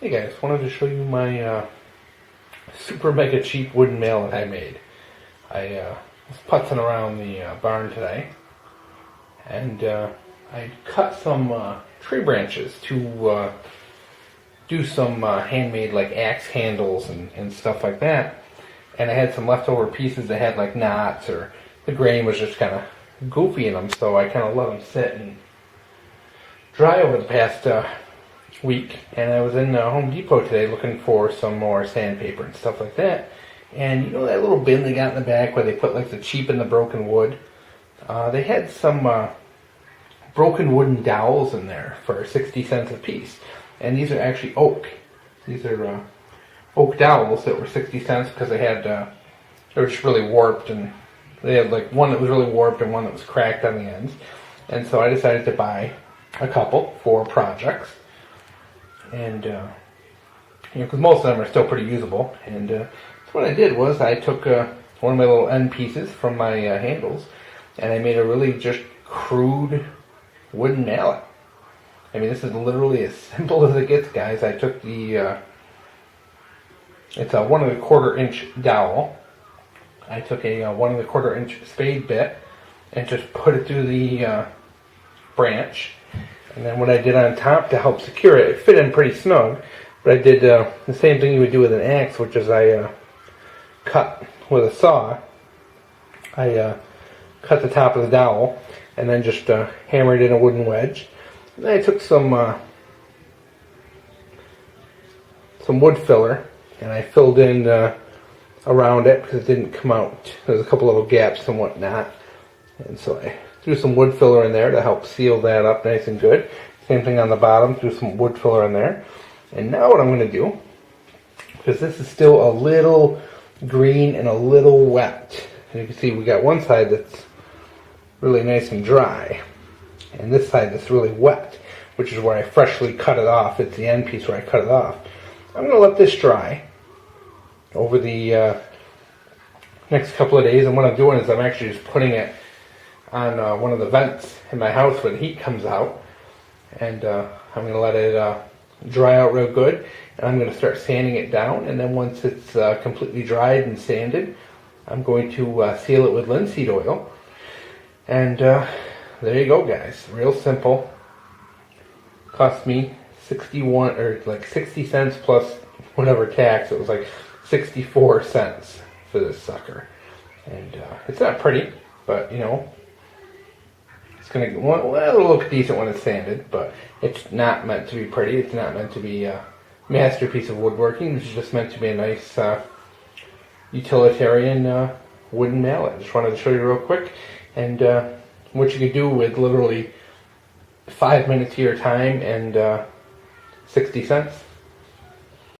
Hey guys, wanted to show you my super mega cheap wooden mallet I made. I was putzing around the barn today, and I cut some tree branches to do some handmade like axe handles and stuff like that. And I had some leftover pieces that had like knots, or the grain was just kind of goofy in them, so I kind of let them sit and dry over the past week. And I was in Home Depot today looking for some more sandpaper and stuff like that. And you know that little bin they got in the back where they put like the cheap and the broken wood? They had some broken wooden dowels in there for 60 cents a piece. And these are actually oak. These are oak dowels that were 60 cents because they were just really warped, and they had like one that was really warped and one that was cracked on the ends. And so I decided to buy a couple for projects. And because most of them are still pretty usable. And so what I did was I took one of my little end pieces from my handles, and I made a really just crude wooden mallet. I mean, this is literally as simple as it gets, guys. I took it's a 1 1/4 inch dowel. I took a 1 1/4 inch spade bit and just put it through the branch. And then what I did on top to help secure it, it fit in pretty snug, but I did the same thing you would do with an axe, which is I cut with a saw. I cut the top of the dowel and then just hammered in a wooden wedge. And then I took some wood filler and I filled in around it because it didn't come out. There's a couple little gaps and whatnot. And so I threw some wood filler in there to help seal that up nice and good. Same thing on the bottom, threw some wood filler in there. And now what I'm going to do, because this is still a little green and a little wet. And you can see we got one side that's really nice and dry, and this side that's really wet, which is where I freshly cut it off. It's the end piece where I cut it off. I'm going to let this dry over the next couple of days, and what I'm doing is I'm actually just putting it on one of the vents in my house where the heat comes out, and I'm going to let it dry out real good, and I'm going to start sanding it down. And then once it's completely dried and sanded, I'm going to seal it with linseed oil. And there you go, guys. Real simple. Cost me 60 cents plus whatever tax. It was like 64 cents for this sucker. And it's not pretty, but you know, it's going to it'll look decent when it's sanded, but it's not meant to be pretty. It's not meant to be a masterpiece of woodworking. It's just meant to be a nice utilitarian wooden mallet. Just wanted to show you real quick, and what you could do with literally 5 minutes of your time and 60 cents.